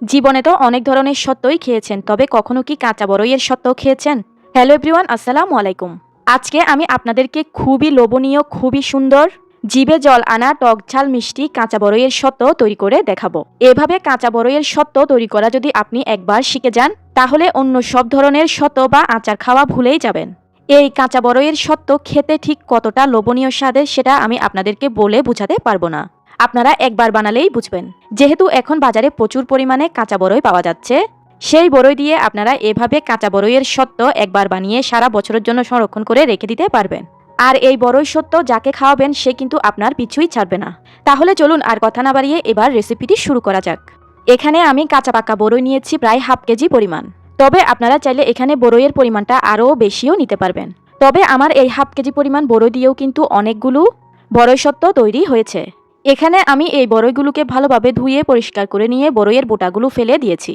জীবনে তো অনেক ধরনের সত্যই খেয়েছেন, তবে কখনো কি কাঁচা বড়ইয়ের সত্ত্ব খেয়েছেন? হ্যালো এভরিওয়ান, আসসালামু আলাইকুম। আজকে আমি আপনাদেরকে খুবই লোভনীয়, খুবই সুন্দর, জিভে জল আনা টক ঝাল মিষ্টি কাঁচা বড়ইয়ের সত্ত্ব তৈরি করে দেখাবো। এভাবে কাঁচা বড়ইয়ের সত্ত্ব তৈরি করা যদি আপনি একবার শিখে যান, তাহলে অন্য সব ধরনের সত্ত্ব বা আচার খাওয়া ভুলেই যাবেন। এই কাঁচা বড়ইয়ের সত্ত্ব খেতে ঠিক কতটা লোভনীয় স্বাদের সেটা আমি আপনাদেরকে বলে বোঝাতে পারবো না। আপনারা একবার বানালেই বুঝবেন। যেহেতু এখন বাজারে প্রচুর পরিমাণে কাঁচা বড়ই পাওয়া যাচ্ছে, সেই বড়ই দিয়ে আপনারা এভাবে কাঁচা বড়ইয়ের সত্ত্ব একবার বানিয়ে সারা বছরের জন্য সংরক্ষণ করে রেখে দিতে পারবেন। আর এই বড়ই সত্ত্ব যাকে খাওয়াবেন সে কিন্তু আপনার পিছুই ছাড়বে না। তাহলে চলুন আর কথা না বাড়িয়ে এবার রেসিপিটি শুরু করা যাক। এখানে আমি কাঁচা পাকা বড়ই নিয়েছি প্রায় হাফ কেজি পরিমাণ। তবে আপনারা চাইলে এখানে বড়ইয়ের পরিমাণটা আরও বেশিও নিতে পারবেন। তবে আমার এই হাফ কেজি পরিমাণ বড়ই দিয়েও কিন্তু অনেকগুলো বড়ই সত্ত্ব তৈরি হয়েছে। এখানে আমি এই বড়ইগুলোকে ভালোভাবে ধুয়ে পরিষ্কার করে নিয়ে বড়ইয়ের বোটাগুলো ফেলে দিয়েছি।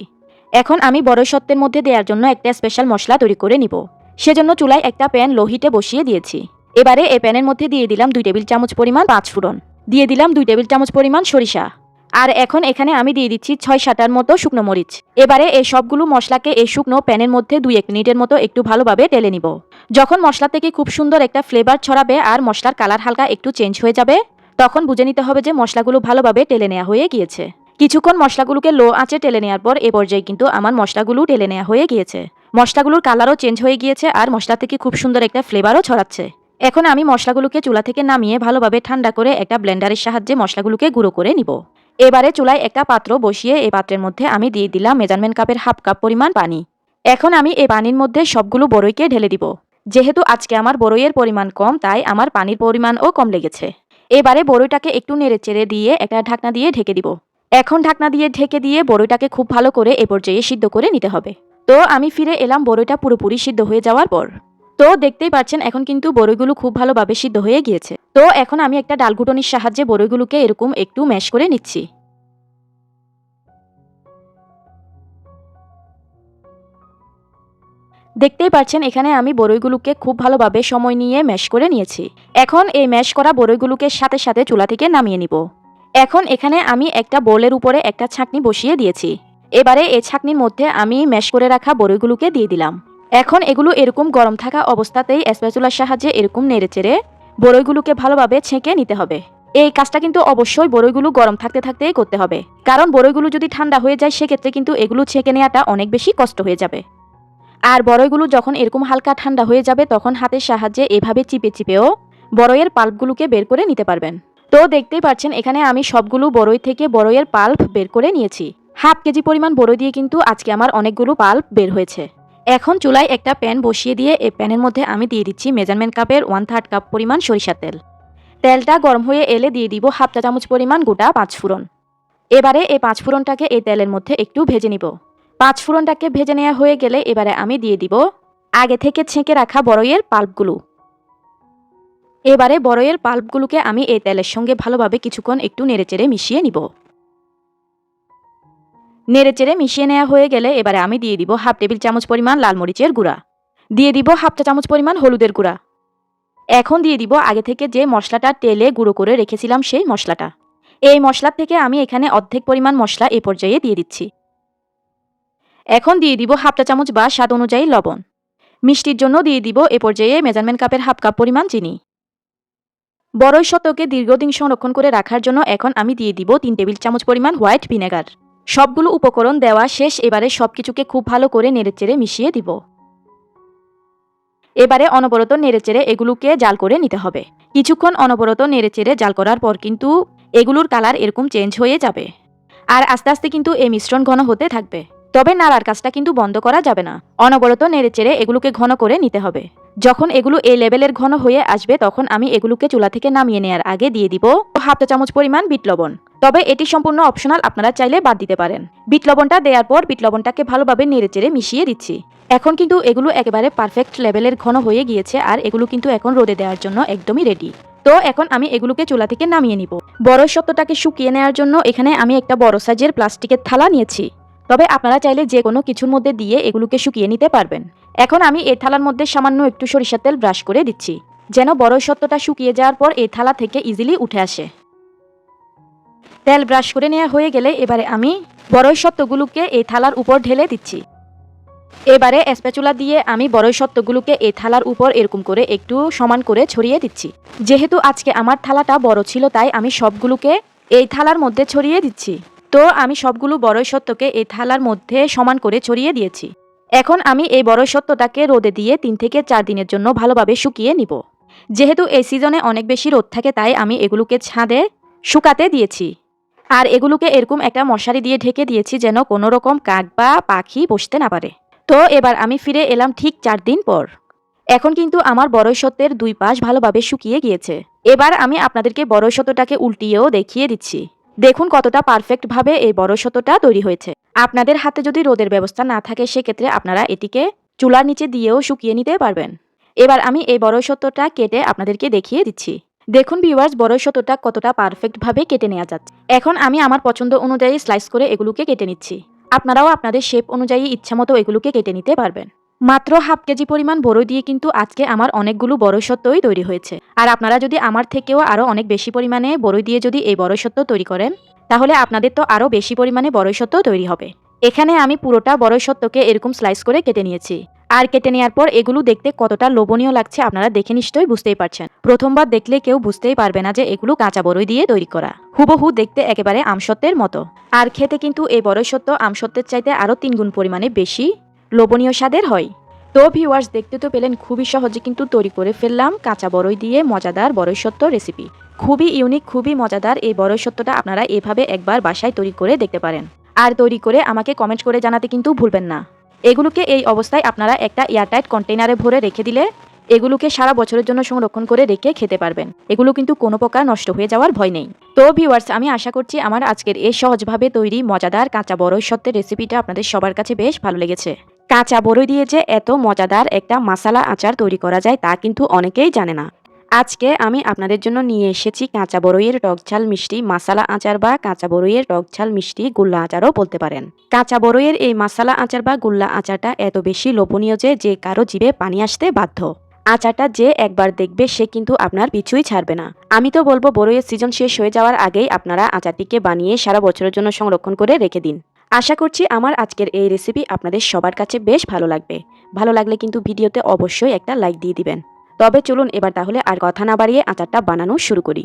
এখন আমি বড়ই সত্ত্বের মধ্যে দেওয়ার জন্য একটা স্পেশাল মশলা তৈরি করে নিব। সেজন্য চুলায় একটা প্যান লো হিটে বসিয়ে দিয়েছি। এবারে এই প্যানের মধ্যে দিয়ে দিলাম 2 টেবিল চামচ পরিমাণ পাঁচফোড়ন, দিয়ে দিলাম 2 টেবিল চামচ পরিমাণ সরিষা, আর এখন এখানে আমি দিয়ে দিচ্ছি 6-7টার মতো শুকনো মরিচ। এবারে এই সবগুলো মশলাকে এই শুকনো প্যানের মধ্যে 2-1 মিনিটের মতো একটু ভালোভাবে টেলে নিব। যখন মশলা থেকে খুব সুন্দর একটা ফ্লেভার ছড়াবে আর মশলার কালার হালকা একটু চেঞ্জ হয়ে যাবে, তখন বুঝে নিতে হবে যে মশলাগুলো ভালোভাবে টেলে নেওয়া হয়ে গিয়েছে। কিছুক্ষণ মশলাগুলোকে লো আঁচে টেলে নেওয়ার পর এ পর্যায়ে কিন্তু আমার মশলাগুলো টেলে নেওয়া হয়ে গিয়েছে। মশলাগুলোর কালারও চেঞ্জ হয়ে গিয়েছে আর মশলা থেকে খুব সুন্দর একটা ফ্লেভারও ছড়াচ্ছে। এখন আমি মশলাগুলোকে চুলা থেকে নামিয়ে ভালোভাবে ঠান্ডা করে একটা ব্লেন্ডারের সাহায্যে মশলাগুলোকে গুঁড়ো করে নিব। এবারে চুলায় একটা পাত্র বসিয়ে এই পাত্রের মধ্যে আমি দিয়ে দিলাম মেজারমেন্ট কাপের হাফ কাপ পরিমাণ পানি। এখন আমি এই পানির মধ্যে সবগুলো বড়ইকে ঢেলে দিব। যেহেতু আজকে আমার বড়ইয়ের পরিমাণ কম, তাই আমার পানির পরিমাণও কম লেগেছে। এবারে বড়ইটাকে একটু নেড়ে চেড়ে দিয়ে একটা ঢাকনা দিয়ে ঢেকে দিব। এখন ঢাকনা দিয়ে ঢেকে দিয়ে বড়ইটাকে খুব ভালো করে এ পর্যায়ে সিদ্ধ করে নিতে হবে। তো আমি ফিরে এলাম বড়ইটা পুরোপুরি সিদ্ধ হয়ে যাওয়ার পর। তো দেখতেই পাচ্ছেন এখন কিন্তু বড়ইগুলো খুব ভালোভাবে সিদ্ধ হয়ে গিয়েছে। তো এখন আমি একটা ডাল ঘুটনির সাহায্যে বড়ইগুলোকে এরকম একটু ম্যাশ করে নিচ্ছি। দেখতেই পাচ্ছেন এখানে আমি বড়ইগুলোকে খুব ভালোভাবে সময় নিয়ে ম্যাশ করে নিয়েছি। এখন এই ম্যাশ করা বড়ইগুলোকে সাথে সাথে চুলা থেকে নামিয়ে নিব। এখন এখানে আমি একটা বোলের উপরে একটা ছাঁকনি বসিয়ে দিয়েছি। এবারে এই ছাঁকনির মধ্যে আমি ম্যাশ করে রাখা বড়ইগুলোকে দিয়ে দিলাম। এখন এগুলো এরকম গরম থাকা অবস্থাতেই স্প্যাচুলার সাহায্যে এরকম নেড়েচেড়ে বড়ইগুলোকে ভালোভাবে ছেঁকে নিতে হবে। এই কাজটা কিন্তু অবশ্যই বড়ইগুলো গরম থাকতে থাকতেই করতে হবে, কারণ বড়ইগুলো যদি ঠান্ডা হয়ে যায় সেক্ষেত্রে কিন্তু এগুলো ছেঁকে নেওয়াটা অনেক বেশি কষ্ট হয়ে যাবে। আর বড়ইগুলো যখন এরকম হালকা ঠান্ডা হয়ে যাবে তখন হাতের সাহায্যে এভাবে চিপে চিপেও বড়ইয়ের পাল্পগুলোকে বের করে নিতে পারবেন। তো দেখতেই পাচ্ছেন এখানে আমি সবগুলো বড়ই থেকে বড়ইয়ের পাল্প বের করে নিয়েছি। হাফ কেজি পরিমাণ বড়ই দিয়ে কিন্তু আজকে আমার অনেকগুলো পাল্প বের হয়েছে। এখন চুলায় একটা প্যান বসিয়ে দিয়ে এই প্যানের মধ্যে আমি দিয়ে দিচ্ছি মেজারমেন্ট কাপের 1/3 কাপ পরিমাণ সরিষার তেল। তেলটা গরম হয়ে এলে দিয়ে দিব হাফ চা চামচ পরিমাণ গোটা পাঁচফোড়ন। এবারে এই পাঁচফোড়নটাকে এই তেলের মধ্যে একটু ভেজে নিব। পাঁচফোড়নটাকে ভেজে নেওয়া হয়ে গেলে এবারে আমি দিয়ে দিব আগে থেকে ছেঁকে রাখা বড়ইয়ের পাল্পগুলো। এবারে বড়ইয়ের পাল্পগুলোকে আমি এই তেলের সঙ্গে ভালোভাবে কিছুক্ষণ একটু নেড়েচেড়ে মিশিয়ে নিব। নেড়েচেড়ে মিশিয়ে নেওয়া হয়ে গেলে এবারে আমি দিয়ে দিব হাফ টেবিল চামচ পরিমাণ লাল মরিচের গুঁড়া, দিয়ে দিব হাফ চা চামচ পরিমাণ হলুদের গুঁড়া। এখন দিয়ে দিব আগে থেকে যে মশলাটা তেলে গুঁড়ো করে রেখেছিলাম সেই মশলাটা। এই মশলা থেকে আমি এখানে অর্ধেক পরিমাণ মশলা এ পর্যায়ে দিয়ে দিচ্ছি। এখন দিয়ে দিব হাফ চা চামচ বা স্বাদ অনুযায়ী লবণ। মিষ্টির জন্য দিয়ে দিব এ পর্যায়ে মেজারমেন্ট কাপের হাফ কাপ পরিমাণ চিনি। বড়ই শতকে দীর্ঘদিন সংরক্ষণ করে রাখার জন্য এখন আমি দিয়ে দিব 3 টেবিল চামচ পরিমাণ হোয়াইট ভিনেগার। সবগুলো উপকরণ দেওয়া শেষ। এবারে সবকিছুকে খুব ভালো করে নেড়েচেড়ে মিশিয়ে দিব। এবারে অনবরত নেড়েচেড়ে এগুলোকে জাল করে নিতে হবে। কিছুক্ষণ অনবরত নেড়েচেড়ে জাল করার পর কিন্তু এগুলোর কালার এরকম চেঞ্জ হয়ে যাবে আর আস্তে আস্তে কিন্তু এই মিশ্রণ ঘন হতে থাকবে। তবে নাড়ার কাজটা কিন্তু বন্ধ করা যাবে না। অনবরত নেড়েচেড়ে এগুলোকে ঘন করে নিতে হবে। যখন এগুলো এই লেভেলের ঘন হয়ে আসবে তখন আমি এগুলোকে চুলা থেকে নামিয়ে নেওয়ার আগে দিয়ে দিব হাফ চা চামচ পরিমাণ বিট লবণ। তবে এটি সম্পূর্ণ অপশনাল, আপনারা চাইলে বাদ দিতে পারেন। বিট লবণটা দেওয়ার পর বিট লবণটাকে ভালোভাবে নেড়েচেড়ে মিশিয়ে দিচ্ছি। এখন কিন্তু এগুলো একেবারে পারফেক্ট লেভেলের ঘন হয়ে গিয়েছে আর এগুলো কিন্তু এখন রোদে দেওয়ার জন্য একদমই রেডি। তো এখন আমি এগুলোকে চুলা থেকে নামিয়ে নিব। বড়ই সত্ত্বটাকে শুকিয়ে নেওয়ার জন্য এখানে আমি একটা বড় সাইজের প্লাস্টিকের থালা নিয়েছি। তবে আপনারা চাইলে যে কোনো কিছুর মধ্যে দিয়ে এগুলোকে শুকিয়ে নিতে পারবেন। এখন আমি এই থালার মধ্যে সামান্য একটু সরিষার তেল ব্রাশ করে দিচ্ছি, যেন বড়ই সত্ত্বটা শুকিয়ে যাওয়ার পর এই থালা থেকে ইজিলি উঠে আসে। তেল ব্রাশ করে নেওয়া হয়ে গেলে এবারে আমি বড়ই সত্ত্বগুলোকে এই থালার উপর ঢেলে দিচ্ছি। এবারে স্প্যাচুলা দিয়ে আমি বড়ই সত্ত্বগুলোকে এই থালার উপর এরকম করে একটু সমান করে ছড়িয়ে দিচ্ছি। যেহেতু আজকে আমার থালাটা বড় ছিল তাই আমি সবগুলোকে এই থালার মধ্যে ছড়িয়ে দিচ্ছি। তো আমি সবগুলো বড়ই সত্ত্বকে এই থালার মধ্যে সমান করে ছড়িয়ে দিয়েছি। এখন আমি এই বড়ই সত্ত্বটাকে রোদে দিয়ে 3 থেকে 4 দিনের জন্য ভালোভাবে শুকিয়ে নিব। যেহেতু এই সিজনে অনেক বেশি রোদ থাকে তাই আমি এগুলোকে ছাদে শুকাতে দিয়েছি। আর এগুলোকে এরকম একটা মশারি দিয়ে ঢেকে দিয়েছি যেন কোনো রকম কাক বা পাখি বসতে না পারে। তো এবার আমি ফিরে এলাম ঠিক 4 দিন পর। এখন কিন্তু আমার বড়ই সত্ত্বের 2 পাশ ভালোভাবে শুকিয়ে গিয়েছে। এবার আমি আপনাদেরকে বড়ই সত্ত্বটাকে উল্টিয়েও দেখিয়ে দিচ্ছি। দেখুন কতটা পারফেক্টভাবে এই বড়ই সত্ত্বটা তৈরি হয়েছে। আপনাদের হাতে যদি রোদের ব্যবস্থা না থাকে সেক্ষেত্রে আপনারা এটিকে চুলার নিচে দিয়েও শুকিয়ে নিতে পারবেন। এবার আমি এই বড়ই সত্ত্বটা কেটে আপনাদেরকে দেখিয়ে দিচ্ছি। দেখুন ভিউয়ার্স, বড়ই সত্ত্বটা কতটা পারফেক্টভাবে কেটে নেওয়া যাচ্ছে। এখন আমি আমার পছন্দ অনুযায়ী স্লাইস করে এগুলোকে কেটে নিচ্ছি। আপনারাও আপনাদের শেপ অনুযায়ী ইচ্ছামতো এগুলোকে কেটে নিতে পারবেন। মাত্র হাফ কেজি পরিমাণ বড়ই দিয়ে কিন্তু আজকে আমার অনেকগুলো বড়ই সত্ত্বই তৈরি হয়েছে। আর আপনারা যদি আমার থেকেও আরও অনেক বেশি পরিমাণে বড়ই দিয়ে যদি এই বড়ই সত্ত্ব তৈরি করেন তাহলে আপনাদের তো আরও বেশি পরিমাণে বড়ই সত্ত্ব তৈরি হবে। এখানে আমি পুরোটা বড়ই সত্ত্বকে এরকম স্লাইস করে কেটে নিয়েছি। আর কেটে নেওয়ার পর এগুলো দেখতে কতটা লোভনীয় লাগছে আপনারা দেখে নিশ্চয়ই বুঝতেই পারছেন। প্রথমবার দেখলে কেউ বুঝতেই পারবে না যে এগুলো কাঁচা বড়ই দিয়ে তৈরি করা। হুবহু দেখতে একেবারে আমসত্ত্বের মতো। আর খেতে কিন্তু এই বড়ই সত্ত্ব আমসত্ত্বের চাইতে আরও 3 গুণ পরিমাণে বেশি লোভনীয় স্বাদের হয়। তো ভিউয়ার্স, দেখতে তো পেলেন খুবই সহজে কিন্তু তৈরি করে ফেললাম কাঁচা বড়ই দিয়ে মজাদার বড়ই সত্ত্ব রেসিপি। খুবই ইউনিক, খুবই মজাদার এই বড়ই সত্ত্বটা আপনারা এভাবে একবার বাসায় তৈরি করে দেখতে পারেন। আর তৈরি করে আমাকে কমেন্ট করে জানাতে কিন্তু ভুলবেন না। এগুলোকে এই অবস্থায় আপনারা একটা এয়ারটাইট কন্টেইনারে ভরে রেখে দিলে এগুলোকে সারা বছরের জন্য সংরক্ষণ করে রেখে খেতে পারবেন। এগুলো কিন্তু কোনো প্রকার নষ্ট হয়ে যাওয়ার ভয় নেই। তো ভিউয়ার্স, আমি আশা করছি আমার আজকের এই সহজভাবে তৈরি মজাদার কাঁচা বড়ই সত্ত্বের রেসিপিটা আপনাদের সবার কাছে বেশ ভালো লেগেছে। কাঁচা বড়ই দিয়ে যে এত মজাদার একটা মশলা আচার তৈরি করা যায় তা কিন্তু অনেকেই জানে না। আজকে আমি আপনাদের জন্য নিয়ে এসেছি কাঁচা বড়ইয়ের টকঝাল মিষ্টি মশলা আচার বা কাঁচা বড়ইয়ের টকঝাল মিষ্টি গুল্লা আচারও বলতে পারেন। কাঁচা বড়ইয়ের এই মশলা আচার বা গুল্লা আচারটা এত বেশি লোভনীয় যে কারো জিভে পানি আসতে বাধ্য। আচারটা যে একবার দেখবে সে কিন্তু আপনার পিছুই ছাড়বে না। আমি তো বলবো বড়ইয়ের সিজন শেষ হয়ে যাওয়ার আগেই আপনারা আচারটিকে বানিয়ে সারা বছরের জন্য সংরক্ষণ করে রেখে দিন। আশা করছি আমার আজকের এই রেসিপি আপনাদের সবার কাছে বেশ ভালো লাগবে। ভালো লাগলে কিন্তু ভিডিওতে অবশ্যই একটা লাইক দিয়ে দিবেন। তবে চলুন এবার তাহলে আর কথা না বাড়িয়ে আচারটা বানানো শুরু করি।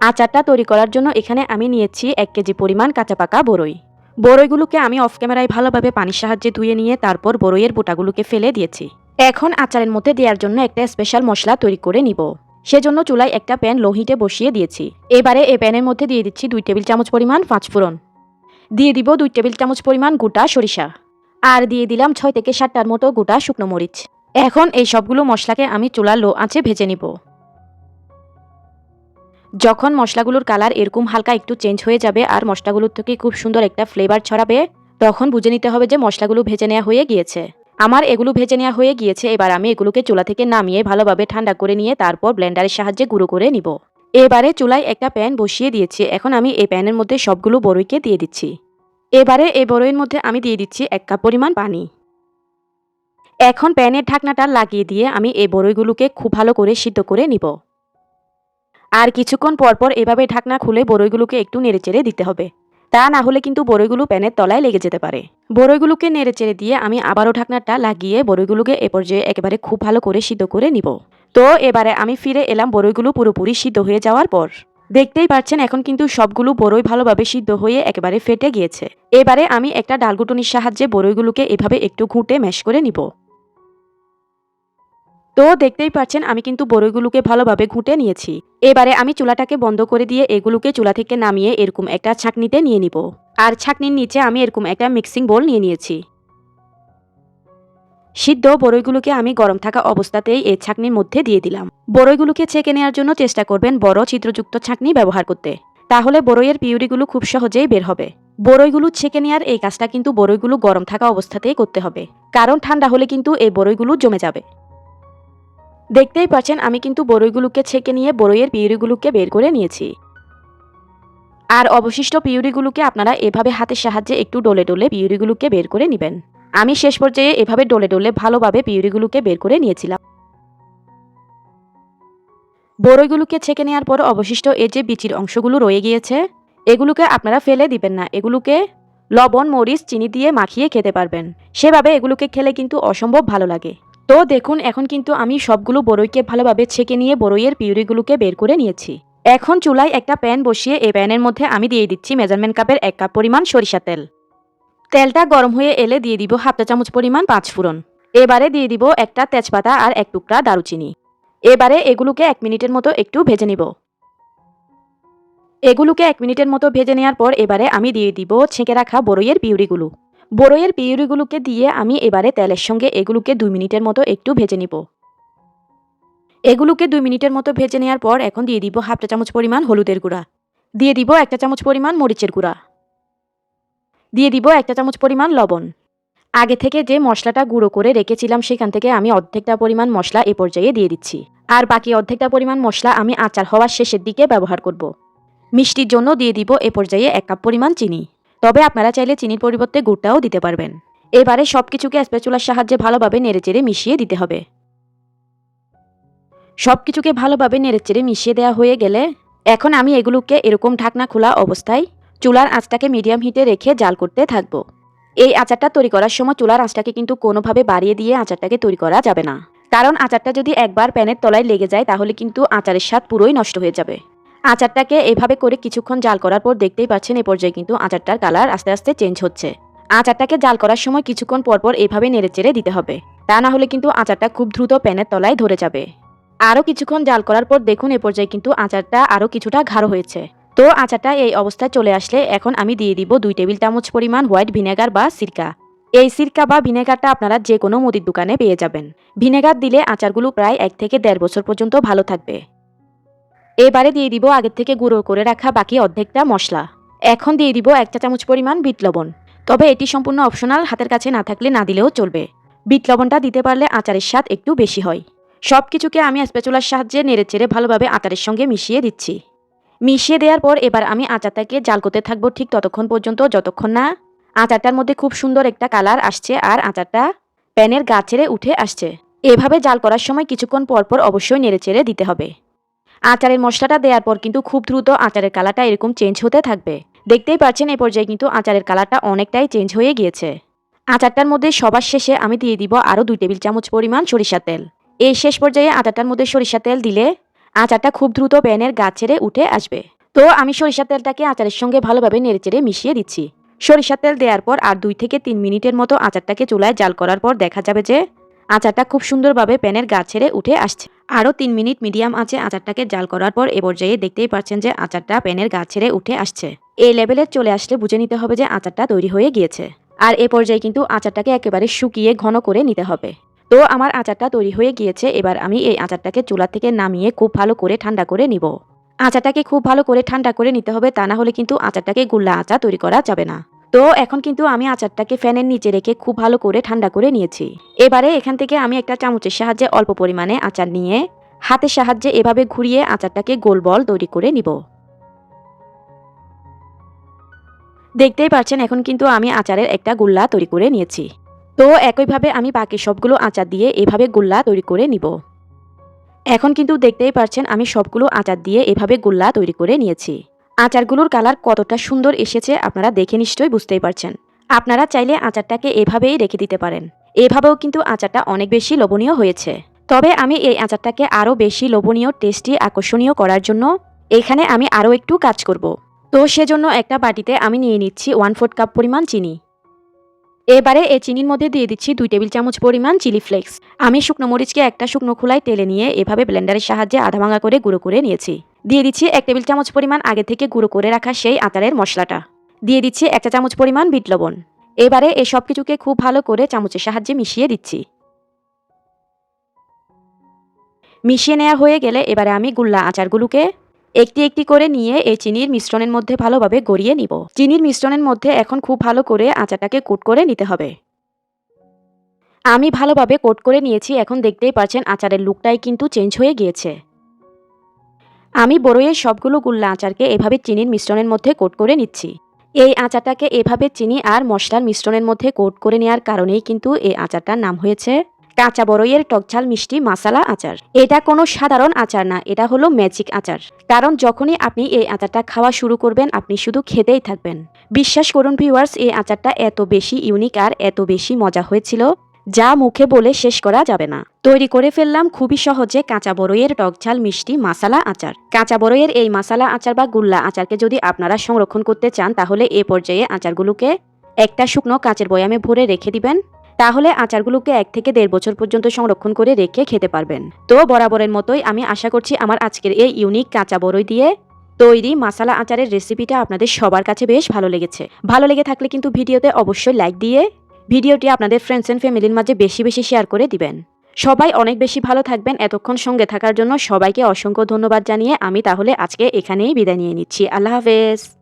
আচারটা তৈরি করার জন্য এখানে আমি নিয়েছি 1 কেজি পরিমাণ কাঁচা পাকা বড়ই। বড়ইগুলোকে আমি অফ ক্যামেরায় ভালোভাবে পানির সাহায্যে ধুয়ে নিয়ে তারপর বড়ইয়ের বোটাগুলোকে ফেলে দিয়েছি। এখন আচারের মধ্যে দেওয়ার জন্য একটা স্পেশাল মশলা তৈরি করে নিব। সেজন্য চুলায় একটা প্যান লো হিটে বসিয়ে দিয়েছি। এবারে এই প্যানের মধ্যে দিয়ে দিচ্ছি 2 টেবিল চামচ পরিমাণ পাঁচফোড়ন, দিয়ে দিব 2 টেবিল চামচ পরিমাণ গোটা সরিষা, আর দিয়ে দিলাম 6 থেকে 7টার মতো গোটা শুকনো মরিচ। এখন এই সবগুলো মশলাকে আমি চুলার লো আঁচে ভেজে নিব। যখন মশলাগুলোর কালার এরকম হালকা একটু চেঞ্জ হয়ে যাবে আর মশলাগুলোর থেকে খুব সুন্দর একটা ফ্লেভার ছড়াবে তখন বুঝে নিতে হবে যে মশলাগুলো ভেজে নেওয়া হয়ে গিয়েছে। আমার এগুলো ভেজে নেওয়া হয়ে গিয়েছে। এবার আমি এগুলোকে চুলা থেকে নামিয়ে ভালোভাবে ঠান্ডা করে নিয়ে তারপর ব্লেন্ডারের সাহায্যে গুঁড়ো করে নিব। এবারে চুলায় একটা প্যান বসিয়ে দিয়েছি। এখন আমি এই প্যানের মধ্যে সবগুলো বড়ইকে দিয়ে দিচ্ছি। এবারে এই বড়ইয়ের মধ্যে আমি দিয়ে দিচ্ছি 1 কাপ পরিমাণ পানি। এখন প্যানের ঢাকনাটা লাগিয়ে দিয়ে আমি এই বড়ইগুলোকে খুব ভালো করে সিদ্ধ করে নিব। আর কিছুক্ষণ পরপর এভাবে ঢাকনা খুলে বড়ইগুলোকে একটু নেড়েচেড়ে দিতে হবে। তা না হলে কিন্তু বড়ইগুলো প্যানের তলায় লেগে যেতে পারে। বড়ইগুলোকে নেড়েচেড়ে দিয়ে আমি আবারও ঢাকনাটা লাগিয়ে বড়ইগুলোকে এ পর্যায়ে একেবারে খুব ভালো করে সিদ্ধ করে নিব। তো এবারে আমি ফিরে এলাম বড়ইগুলো পুরোপুরি সিদ্ধ হয়ে যাওয়ার পর। দেখতেই পাচ্ছেন এখন কিন্তু সবগুলো বড়ই ভালোভাবে সিদ্ধ হয়ে একেবারে ফেটে গিয়েছে। এবারে আমি একটা ডালঘুটনির সাহায্যে বড়ইগুলোকে এভাবে একটু ঘুঁটে ম্যাশ করে নিব। তো দেখতেই পাচ্ছেন আমি কিন্তু বড়ইগুলোকে ভালোভাবে ঘুঁটে নিয়েছি। এবারে আমি চুলাটাকে বন্ধ করে দিয়ে এগুলোকে চুলা থেকে নামিয়ে এরকম একটা ছাঁকনিতে নিয়ে নিব। আর ছাঁকনির নিচে আমি এরকম একটা মিক্সিং বোল নিয়ে নিয়েছি। সিদ্ধ বড়ইগুলোকে আমি গরম থাকা অবস্থাতেই এই ছাঁকনির মধ্যে দিয়ে দিলাম। বড়ইগুলোকে ছেঁকে নেওয়ার জন্য চেষ্টা করবেন বড় ছিদ্রযুক্ত ছাঁকনি ব্যবহার করতে, তাহলে বড়ইয়ের পিউরিগুলো খুব সহজেই বের হবে। বড়ইগুলো ছেঁকে নেওয়ার এই কাজটা কিন্তু বড়ইগুলো গরম থাকা অবস্থাতেই করতে হবে, কারণ ঠান্ডা হলে কিন্তু এই বড়ইগুলো জমে যাবে। দেখতেই পাচ্ছেন আমি কিন্তু বড়ইগুলোকে ছেঁকে নিয়ে বড়ইয়ের পিউরিগুলোকে বের করে নিয়েছি। আর অবশিষ্ট পিউরিগুলোকে আপনারা এভাবে হাতের সাহায্যে একটু ডলে ডলে পিউরিগুলোকে বের করে নেবেন। আমি শেষ পর্যায়ে এভাবে ডলে ডলে ভালোভাবে পিউরিগুলোকে বের করে নিয়েছিলাম। বড়ইগুলোকে ছেঁকে নেওয়ার পর অবশিষ্ট এই যে বিচির অংশগুলো রয়ে গিয়েছে এগুলোকে আপনারা ফেলে দিবেন না, এগুলোকে লবণ মরিচ চিনি দিয়ে মাখিয়ে খেতে পারবেন। সেভাবে এগুলোকে খেলে কিন্তু অসম্ভব ভালো লাগে। তো দেখুন এখন কিন্তু আমি সবগুলো বড়ইকে ভালোভাবে ছেঁকে নিয়ে বড়ইয়ের পিউরিগুলোকে বের করে নিয়েছি। এখন চুলায় একটা প্যান বসিয়ে এই প্যানের মধ্যে আমি দিয়ে দিচ্ছি মেজারমেন্ট কাপের 1 কাপ পরিমাণ সরিষা তেল। তেলটা গরম হয়ে এলে দিয়ে দিব হাফ চা চামচ পরিমাণ পাঁচফোড়ন। এবারে দিয়ে দিব একটা তেজপাতা আর 1 টুকরা দারুচিনি। এবারে এগুলোকে 1 মিনিটের মতো একটু ভেজে নিব। এগুলোকে 1 মিনিটের মতো ভেজে নেওয়ার পর এবারে আমি দিয়ে দিব ছেঁকে রাখা বড়ইয়ের পিউরিগুলো। বড়ইয়ের পিউরিগুলোকে দিয়ে আমি এবারে তেলের সঙ্গে এগুলোকে 2 মিনিটের মতো একটু ভেজে নিব। এগুলোকে 2 মিনিটের মতো ভেজে নেওয়ার পর এখন দিয়ে দিব হাফ চা চামচ পরিমাণ হলুদের গুঁড়া। দিয়ে দিব 1 চা চামচ পরিমাণ মরিচের গুঁড়া। দিয়ে দিব 1 চা চামচ পরিমাণ লবণ। আগে থেকে যে মশলাটা গুঁড়ো করে রেখেছিলাম সেখান থেকে আমি অর্ধেকটা পরিমাণ মশলা এ পর্যায়ে দিয়ে দিচ্ছি। আর বাকি অর্ধেকটা পরিমাণ মশলা আমি আচার হওয়ার শেষের দিকে ব্যবহার করব। মিষ্টির জন্য দিয়ে দিব এ পর্যায়ে 1 কাপ পরিমাণ চিনি। তবে আপনারা চাইলে চিনির পরিবর্তে গুড়টাও দিতে পারবেন। এবারে সবকিছুকে স্প্যাচুলার সাহায্যে ভালোভাবে নেড়েচেড়ে মিশিয়ে দিতে হবে। সবকিছুকে ভালোভাবে নেড়েচেড়ে মিশিয়ে দেওয়া হয়ে গেলে এখন আমি এগুলোকে এরকম ঢাকনা খোলা অবস্থায় চুলার আঁচটাকে মিডিয়াম হিটে রেখে জাল করতে থাকব। এই আচারটা তৈরি করার সময় চুলার আঁচটাকে কিন্তু কোনোভাবে বাড়িয়ে দিয়ে আচারটাকে তৈরি করা যাবে না। কারণ আচারটা যদি একবার প্যানের তলায় লেগে যায় তাহলে কিন্তু আচারের স্বাদ পুরোই নষ্ট হয়ে যাবে। আচারটাকে এভাবে করে কিছুক্ষণ জাল করার পর দেখতেই পাচ্ছেন এ পর্যায়ে কিন্তু আচারটার কালার আস্তে আস্তে চেঞ্জ হচ্ছে। আচারটাকে জাল করার সময় কিছুক্ষণ পরপর এভাবে নেড়েচেড়ে দিতে হবে, তা না হলে কিন্তু আচারটা খুব দ্রুত প্যানের তলায় ধরে যাবে। আরও কিছুক্ষণ জাল করার পর দেখুন এ পর্যায়ে কিন্তু আচারটা আরও কিছুটা গাঢ় হয়েছে। তো আচারটা এই অবস্থায় চলে আসলে এখন আমি দিয়ে দিব 2 টেবিল চামচ পরিমাণ হোয়াইট ভিনেগার বা সিরকা। এই সিরকা বা ভিনেগারটা আপনারা যে কোনো মুদির দোকানে পেয়ে যাবেন। ভিনেগার দিলে আচারগুলো প্রায় 1 থেকে 1.5 বছর পর্যন্ত ভালো থাকবে। এবারে দিয়ে দিব আগের থেকে গুঁড়ো করে রাখা বাকি অর্ধেকটা মশলা। এখন দিয়ে দিব 1 চা চামচ পরিমাণ বিট লবণ। তবে এটি সম্পূর্ণ অপশনাল, হাতের কাছে না থাকলে না দিলেও চলবে। বিট লবণটা দিতে পারলে আচারের স্বাদ একটু বেশি হয়। সবকিছুকে আমি স্প্যাচুলার সাহায্যে নেড়েচেড়ে ভালোভাবে আচারের সঙ্গে মিশিয়ে দিচ্ছি। মিশিয়ে দেওয়ার পর এবার আমি আচারটাকে জাল করতে থাকবো ঠিক ততক্ষণ পর্যন্ত যতক্ষণ না আচারটার মধ্যে খুব সুন্দর একটা কালার আসছে আর আচারটা প্যানের গা ছেড়ে উঠে আসছে। এভাবে জাল করার সময় কিছুক্ষণ পরপর অবশ্যই নেড়েচেড়ে দিতে হবে। আচারের মশলাটা দেওয়ার পর কিন্তু খুব দ্রুত আচারের কালারটা এরকম চেঞ্জ হতে থাকবে। দেখতেই পাচ্ছেন এই পর্যায়ে কিন্তু আচারের কালারটা অনেকটাই চেঞ্জ হয়ে গিয়েছে। আচারটার মধ্যে সবার শেষে আমি দিয়ে দিব আরও 2 টেবিল চামচ পরিমাণ সরিষার তেল। এই শেষ পর্যায়ে আচারটার মধ্যে সরিষার তেল দিলে আচারটা খুব দ্রুত প্যানের গা ছেড়ে উঠে আসবে। তো আমি সরিষার তেলটাকে আচারের সঙ্গে ভালোভাবে নেড়েচেড়ে মিশিয়ে দিচ্ছি। সরিষার তেল দেওয়ার পর আর 2 থেকে 3 মিনিটের মতো আচারটাকে চুলায় জাল করার পর দেখা যাবে যে আচারটা খুব সুন্দরভাবে প্যানের গা ছেড়ে উঠে আসছে। আরও 3 মিনিট মিডিয়াম আঁচে আচারটাকে জাল করার পর এ পর্যায়ে দেখতেই পাচ্ছেন যে আচারটা প্যানের গা ছেড়ে উঠে আসছে। এই লেভেলে চলে আসলে বুঝে নিতে হবে যে আচারটা তৈরি হয়ে গিয়েছে। আর এ পর্যায়ে কিন্তু আচারটাকে একেবারে শুকিয়ে ঘন করে নিতে হবে। তো আমার আচারটা তৈরি হয়ে গিয়েছে। এবার আমি এই আচারটাকে চুলা থেকে নামিয়ে খুব ভালো করে ঠান্ডা করে নিব। আচারটাকে খুব ভালো করে ঠান্ডা করে নিতে হবে, তা না হলে কিন্তু আচারটাকে গোল্লা আচার তৈরি করা যাবে না। তো এখন কিন্তু আমি আচারটাকে ফ্যানের নিচে রেখে খুব ভালো করে ঠান্ডা করে নিয়েছি। এবারে এখান থেকে আমি একটা চামচের সাহায্যে অল্প পরিমাণে আচার নিয়ে হাতের সাহায্যে এভাবে ঘুরিয়ে আচারটাকে গোল বল তৈরি করে নিব। দেখতেই পাচ্ছেন এখন কিন্তু আমি আচারের একটা গোল্লা তৈরি করে নিয়েছি। তো একইভাবে আমি বাকি সবগুলো আচার দিয়ে এভাবে গোল্লা তৈরি করে নিব। এখন কিন্তু দেখতেই পাচ্ছেন আমি সবগুলো আচার দিয়ে এভাবে গোল্লা তৈরি করে নিয়েছি। আচারগুলোর কালার কতটা সুন্দর এসেছে আপনারা দেখে নিশ্চয়ই বুঝতেই পারছেন। আপনারা চাইলে আচারটাকে এভাবেই রেখে দিতে পারেন। এভাবেও কিন্তু আচারটা অনেক বেশি লোভনীয় হয়েছে। তবে আমি এই আচারটাকে আরও বেশি লোভনীয়, টেস্টি, আকর্ষণীয় করার জন্য এখানে আমি আরও একটু কাজ করব। তো সেজন্য একটা বাটিতে আমি নিয়ে নিচ্ছি 1/4 কাপ পরিমাণ চিনি। এবারে এই চিনির মধ্যে দিয়ে দিচ্ছি 2 টেবিল চামচ পরিমাণ চিলি ফ্লেক্স। আমি শুকনো মরিচকে একটা শুকনো খোলায় তেলে নিয়ে এভাবে ব্লেন্ডারের সাহায্যে আধা ভাঙা করে গুঁড়ো করে নিয়েছি। দিয়ে দিচ্ছি 1 টেবিল চামচ পরিমাণ আগে থেকে গুঁড়ো করে রাখা সেই আচারের মশলাটা। দিয়ে দিচ্ছি 1 চা চামচ পরিমাণ বিট লবণ। এবারে এই সব কিছুকে খুব ভালো করে চামচের সাহায্যে মিশিয়ে দিচ্ছি। মিশিয়ে নেওয়া হয়ে গেলে এবারে আমি গোল্লা আচারগুলোকে একটি একটি করে নিয়ে এই চিনির মিশ্রণের মধ্যে ভালোভাবে গড়িয়ে নিব। চিনির মিশ্রণের মধ্যে এখন খুব ভালো করে আচারটাকে কোট করে নিতে হবে। আমি ভালোভাবে কোট করে নিয়েছি। এখন দেখতেই পাচ্ছেন আচারের লুকটাই কিন্তু চেঞ্জ হয়ে গিয়েছে। আমি বড়ইয়ের সবগুলো গোল্লা আচারকে এভাবে চিনির মিশ্রণের মধ্যে কোট করে নিচ্ছি। এই আচারটাকে এভাবে চিনি আর মশলার মিশ্রণের মধ্যে কোট করে নেওয়ার কারণেই কিন্তু এই আচারটার নাম হয়েছে কাঁচা বড়ইয়ের টকঝাল মিষ্টি মাসালা আচার। এটা কোনো সাধারণ আচার না, এটা হলো ম্যাজিক আচার। কারণ যখনই আপনি এই আচারটা খাওয়া শুরু করবেন আপনি শুধু খেতেই থাকবেন। বিশ্বাস করুন ভিউয়ার্স, এই আচারটা এত বেশি ইউনিক আর এত বেশি মজা হয়েছিল যা মুখে বলে শেষ করা যাবে না। তৈরি করে ফেললাম খুবই সহজে কাঁচা বড়ইয়ের টকঝাল মিষ্টি মাসালা আচার। কাঁচা বড়ইয়ের এই মাসালা আচার বা গুল্লা আচারকে যদি আপনারা সংরক্ষণ করতে চান তাহলে এ পর্যায়ে আচারগুলোকে একটা শুকনো কাঁচের বয়ামে ভরে রেখে দিবেন। তাহলে আচারগুলোকে 1 থেকে 1.5 বছর পর্যন্ত সংরক্ষণ করে রেখে খেতে পারবেন। তো বরাবরের মতোই আমি আশা করছি আমার আজকের এই ইউনিক কাঁচা বড়ই দিয়ে তৈরি মাসালা আচারের রেসিপিটা আপনাদের সবার কাছে বেশ ভালো লেগেছে। ভালো লেগে থাকলে কিন্তু ভিডিওতে অবশ্যই লাইক দিয়ে ভিডিওটি আপনাদের ফ্রেন্ডস এন্ড ফ্যামিলির মাঝে বেশি বেশি শেয়ার করে দিবেন। সবাই অনেক বেশি ভালো থাকবেন। এতক্ষণ সঙ্গে থাকার জন্য সবাইকে অসংখ্য ধন্যবাদ জানিয়ে আমি তাহলে আজকে এখানেই বিদায় নিয়ে নিচ্ছি। আল্লাহ হাফেজ।